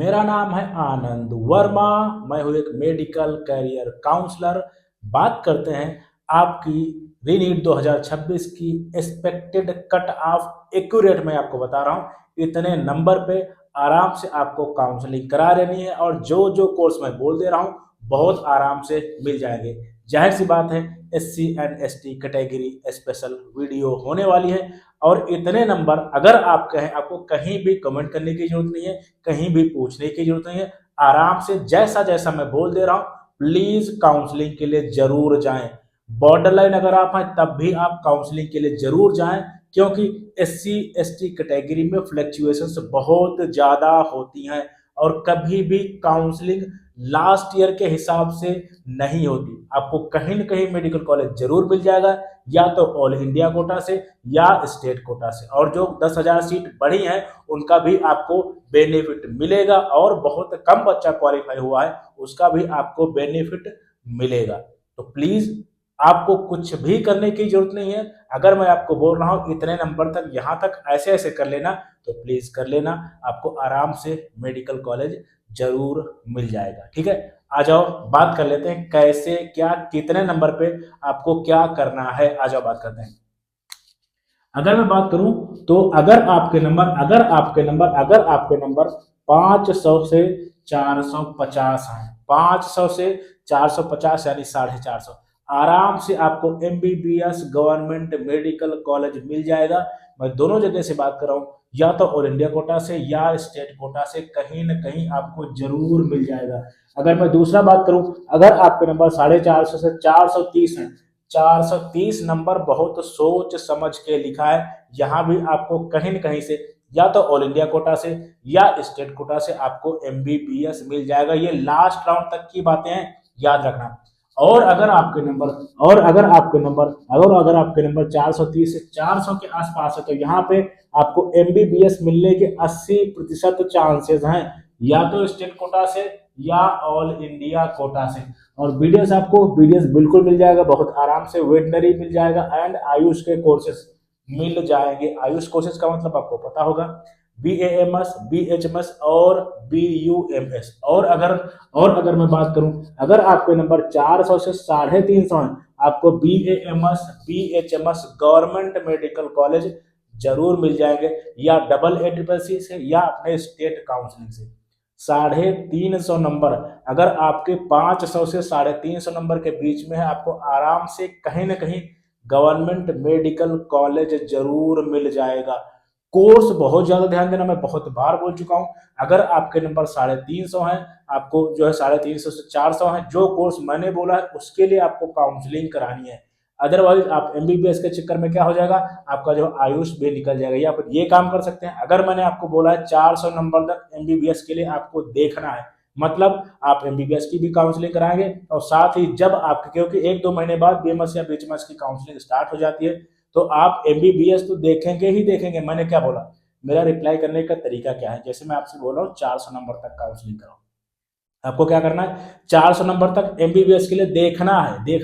मेरा नाम है आनंद वर्मा। मैं हूँ एक मेडिकल कैरियर काउंसलर। बात करते हैं आपकी रीनीट 2026 की एक्सपेक्टेड कट ऑफ एक्यूरेट। मैं आपको बता रहा हूँ इतने नंबर पे आराम से आपको काउंसलिंग करा लेनी है और जो जो कोर्स मैं बोल दे रहा हूँ बहुत आराम से मिल जाएंगे। जाहिर सी बात है SC and ST category special video होने वाली है और इतने नंबर अगर आप कहें आपको कहीं भी कमेंट करने की जरूरत नहीं है, कहीं भी पूछने की जरूरत नहीं है। आराम से जैसा जैसा मैं बोल दे रहा हूं प्लीज काउंसलिंग के लिए जरूर जाएं। बॉर्डर लाइन अगर आप हैं तब भी आप काउंसलिंग के लिए जरूर जाएं, क्योंकि SC ST कैटेगरी में फ्लक्चुएशंस बहुत ज्यादा होती हैं और कभी भी काउंसलिंग लास्ट ईयर के हिसाब से नहीं होती। आपको कहीं न कहीं मेडिकल कॉलेज जरूर मिल जाएगा, या तो ऑल इंडिया कोटा से या स्टेट कोटा से। और जो 10,000 सीट बढ़ी हैं उनका भी आपको बेनिफिट मिलेगा और बहुत कम बच्चा क्वालिफाई हुआ है उसका भी आपको बेनिफिट मिलेगा। तो प्लीज आपको कुछ भी करने की जरूरत नहीं है। अगर मैं आपको बोल रहा हूं इतने नंबर तक यहां तक ऐसे ऐसे कर लेना तो प्लीज कर लेना, आपको आराम से मेडिकल कॉलेज जरूर मिल जाएगा। ठीक है, आ जाओ बात कर लेते हैं कैसे क्या कितने नंबर पे आपको क्या करना है। आ जाओ बात करते हैं। अगर मैं बात करूं तो अगर आपके नंबर 500 से 450 हैं, 500 से 450 यानी 450, आराम से आपको MBBS गवर्नमेंट मेडिकल कॉलेज मिल जाएगा। मैं दोनों जगह से बात कर रहा हूँ, या तो ऑल इंडिया कोटा से या स्टेट कोटा से, कहीं ना कहीं आपको जरूर मिल जाएगा। अगर मैं दूसरा बात करूं, अगर आपके नंबर 450 से 430 है, 430 नंबर बहुत सोच समझ के लिखा है। यहाँ भी आपको कहीं न कहीं से या तो ऑल इंडिया कोटा से या स्टेट कोटा से आपको MBBS मिल जाएगा। ये लास्ट राउंड तक की बातें हैं, याद रखना। और अगर आपके नंबर और अगर आपके नंबर 430 से 400 के आसपास है तो यहाँ पे आपको MBBS मिलने के 80% चांसेस हैं, या तो स्टेट कोटा से या ऑल इंडिया कोटा से। और BDS बिल्कुल मिल जाएगा, बहुत आराम से वेटनरी मिल जाएगा एंड आयुष के कोर्सेज मिल जाएंगे। आयुष कोर्सेज का मतलब आपको पता होगा, BAMS BHMS और BUMS। और अगर मैं बात करूं, अगर आपके नंबर 400 से 350 है, आपको BAMS BHMS government medical college जरूर मिल जाएंगे, या AA CCC से या अपने स्टेट काउंसलिंग से। 350 नंबर अगर आपके 500 से 350 नंबर के बीच में है, आपको आराम से कहीं ना कहीं गवर्नमेंट मेडिकल कॉलेज जरूर मिल जाएगा। कोर्स बहुत ज्यादा ध्यान देना, मैं बहुत बार बोल चुका हूं। अगर आपके नंबर 350 है, आपको जो है 350 से 400 है, जो कोर्स मैंने बोला है उसके लिए आपको काउंसलिंग करानी है। अदरवाइज आप MBBS के चक्कर में क्या हो जाएगा, आपका जो आयुष भी निकल जाएगा। या फिर ये काम कर सकते हैं, अगर मैंने आपको बोला है 400 नंबर तक MBBS के लिए आपको देखना है, मतलब आप MBBS की भी काउंसलिंग कराएंगे और साथ ही जब आपके, क्योंकि 1-2 महीने बाद BMS या BHMS की काउंसलिंग स्टार्ट हो जाती है, तो आप MBBS तो देखेंगे ही देखेंगे। मैंने क्या बोला, मेरा रिप्लाई करने का तरीका क्या है। जैसे मैं आपसे बोल रहा हूँ 400 नंबर तक काउंसलिंग कराओ, आपको क्या करना है, 400 नंबर तक MBBS के लिए देखना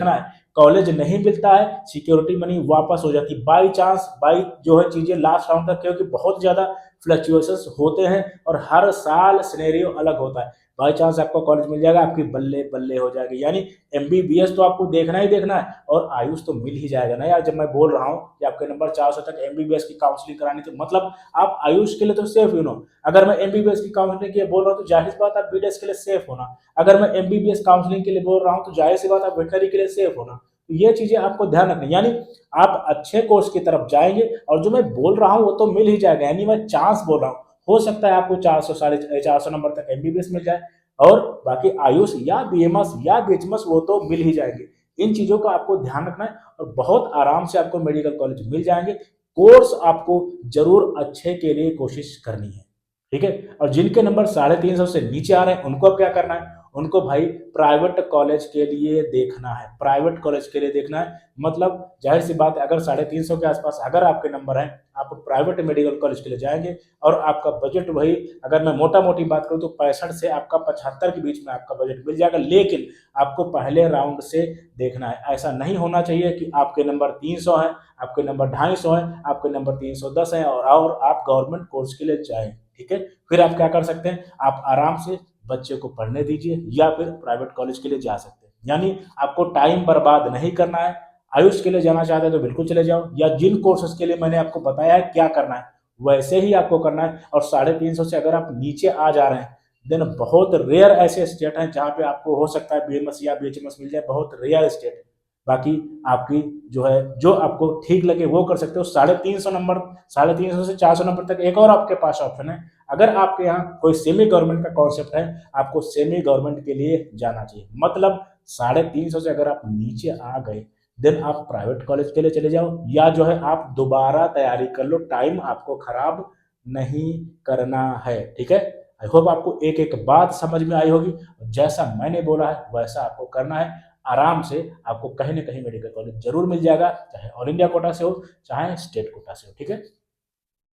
है। कॉलेज नहीं मिलता है, सिक्योरिटी मनी वापस हो जाती है बाई चांस, बाई जो है चीजें लास्ट राउंड तक, क्योंकि बहुत ज्यादा फ्लक्चुएशंस होते हैं और हर साल सिनेरियो अलग होता है। बाई चांस आपको कॉलेज मिल जाएगा, आपकी बल्ले बल्ले हो जाएगी। यानी MBBS तो आपको देखना ही देखना है और आयुष तो मिल ही जाएगा ना यार। जब मैं बोल रहा हूँ कि आपके नंबर 400 तक MBBS की काउंसलिंग करानी थी, मतलब आप आयुष के लिए तो सेफ यू नो। अगर मैं MBBS की काउंसलिंग के लिए बोल रहा हूँ तो जाहिर सी बात आप BDS के लिए सेफ होना। अगर मैं MBBS काउंसलिंग के लिए बोल रहा हूँ तो जाहिर सी बात आप वेटनरी के लिए सेफ होना। तो ये चीजें आपको ध्यान रखनी, यानी आप अच्छे कोर्स की तरफ जाएंगे और जो मैं बोल रहा हूँ वो तो मिल ही जाएगा। यानी मैं चांस बोल रहा हूँ, हो सकता है आपको 400 450 नंबर तक MBBS मिल जाए और बाकी आयुष या BMS या BHMS वो तो मिल ही जाएंगे। इन चीजों का आपको ध्यान रखना है और बहुत आराम से आपको मेडिकल कॉलेज मिल जाएंगे। कोर्स आपको जरूर अच्छे के लिए कोशिश करनी है। ठीक है, और जिनके नंबर 350 से नीचे आ रहे हैं उनको अब क्या करना है, उनको भाई प्राइवेट कॉलेज के लिए देखना है। प्राइवेट कॉलेज के लिए देखना है, मतलब जाहिर सी बात है अगर 350 के आसपास अगर आपके नंबर हैं, आप प्राइवेट मेडिकल कॉलेज के लिए जाएंगे और आपका बजट वही, अगर मैं मोटा मोटी बात करूं तो 65 से आपका 75 के बीच में आपका बजट मिल जाएगा। लेकिन आपको पहले राउंड से देखना है, ऐसा नहीं होना चाहिए कि आपके नंबर 300 है, आपके नंबर 250 है, आपके नंबर 310 है और आप गवर्नमेंट कोर्स के लिए जाएं। ठीक है। फिर आप क्या कर सकते हैं, आप आराम से बच्चे को पढ़ने दीजिए या फिर प्राइवेट कॉलेज के लिए जा सकते हैं। यानी आपको टाइम बर्बाद नहीं करना है। आयुष के लिए जाना चाहते हैं तो बिल्कुल चले जाओ, या जिन कोर्सेज के लिए मैंने आपको बताया है क्या करना है वैसे ही आपको करना है। और 350 से अगर आप नीचे आ जा रहे हैं देन बहुत रेयर ऐसे स्टेट हैं जहां पे आपको हो सकता है बीएमएस या बीएचएमएस मिल जाए, बहुत रेयर स्टेट है। बाकी आपकी जो है जो आपको ठीक लगे वो कर सकते हो। 350 नंबर, 350 से 400 नंबर तक एक और आपके पास ऑप्शन है। अगर आपके यहाँ कोई सेमी गवर्नमेंट का कॉन्सेप्ट है, आपको सेमी गवर्नमेंट के लिए जाना चाहिए। मतलब 350 से अगर आप नीचे आ गए देन आप प्राइवेट कॉलेज के लिए चले जाओ, या जो है आप दोबारा तैयारी कर लो, टाइम आपको खराब नहीं करना है। ठीक है। आई होप आपको एक एक बात समझ में आई होगी। जैसा मैंने बोला है वैसा आपको करना है। आराम से आपको कहीं ना कहीं मेडिकल कॉलेज जरूर मिल जाएगा, चाहे ऑल इंडिया कोटा से हो चाहे स्टेट कोटा से हो। ठीक है।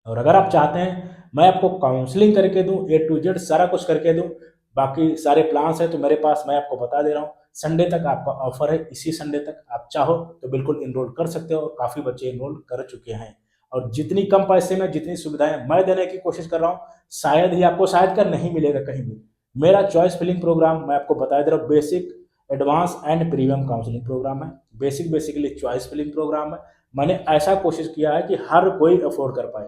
और अगर आप चाहते हैं मैं आपको काउंसलिंग करके दूं, ए टू जेड सारा कुछ करके दूं, बाकी सारे प्लान्स हैं तो मेरे पास, मैं आपको बता दे रहा हूँ, संडे तक आपका ऑफर है। इसी संडे तक आप चाहो तो बिल्कुल इनरोल कर सकते हो, और काफ़ी बच्चे इनरोल कर चुके हैं। और जितनी कम पैसे में जितनी सुविधाएं मैं देने की कोशिश कर रहा हूँ, शायद ही आपको शायद का नहीं मिलेगा कहीं भी। मेरा चॉइस फिलिंग प्रोग्राम मैं आपको बता दे रहा हूँ, basic, advance and premium counselling program है। Basic basically choice filling program है। मैंने ऐसा कोशिश किया है कि हर कोई अफोर्ड कर पाए,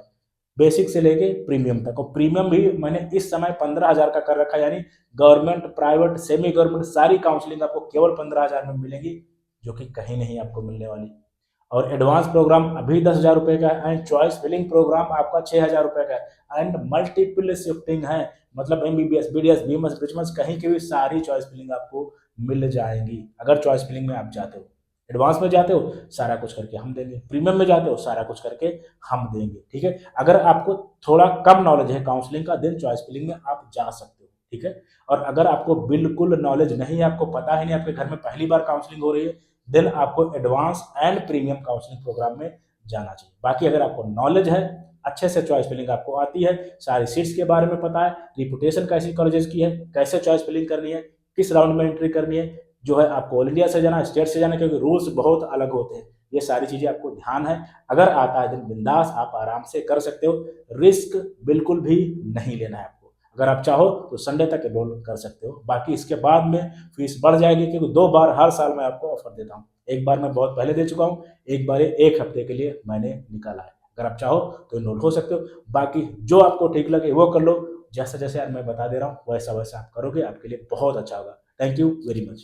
बेसिक से लेके प्रीमियम तक। और प्रीमियम भी मैंने इस समय 15,000 का कर रखा है, यानी गवर्नमेंट, प्राइवेट, सेमी गवर्नमेंट सारी काउंसलिंग आपको केवल 15,000 में मिलेगी, जो कि कहीं नहीं आपको मिलने वाली। और एडवांस प्रोग्राम अभी 10,000 रुपए का है, एंड चॉइस फिलिंग प्रोग्राम आपका 6,000 रुपए का है। एंड मल्टीपल शिफ्टिंग है, मतलब एमबीबीएस, बीडीएस, बीएमएस, बिचमस, कहीं की भी सारी चॉइस फिलिंग आपको मिल जाएंगी। अगर चॉइस फिलिंग में आप जाते हो, एडवांस में जाते हो सारा कुछ करके हम देंगे, प्रीमियम में जाते हो सारा कुछ करके हम देंगे। ठीक है। अगर आपको थोड़ा कम नॉलेज है काउंसलिंग का देन चॉइस फिलिंग में आप जा सकते हो। ठीक है। और अगर आपको बिल्कुल नॉलेज नहीं है, आपको पता ही नहीं, आपके घर में पहली बार काउंसलिंग हो रही है, देन आपको advance and premium counselling programme में जाना चाहिए। बाकी अगर आपको नॉलेज है, अच्छे से चॉइस फिलिंग आपको आती है, सारी सीट्स के बारे में पता है, रिपुटेशन कैसी कॉलेजेस की है, कैसे चॉइस फिलिंग करनी है, किस राउंड में एंट्री करनी है, जो है आपको ऑल इंडिया से जाना है, स्टेट से जाना है, क्योंकि रूल्स बहुत अलग होते हैं। ये सारी चीजें आपको ध्यान है। अगर आता है दिन बिंदास आप आराम से कर सकते हो, रिस्क बिल्कुल भी नहीं लेना है आपको। अगर आप चाहो तो संडे तक एनरोल कर सकते हो, बाकी इसके बाद में फीस बढ़ जाएगी, क्योंकि 2 बार हर साल मैं आपको ऑफर देता हूँ। एक बार मैं बहुत पहले दे चुका हूँ, एक बार 1 हफ्ते के लिए मैंने निकाला है। अगर आप चाहो तो इनरोल हो सकते हो, बाकी जो आपको ठीक लगे वो कर लो। जैसा जैसे यार मैं बता दे रहा हूँ वैसा वैसा आप करोगे, आपके लिए बहुत अच्छा होगा। Thank you very much.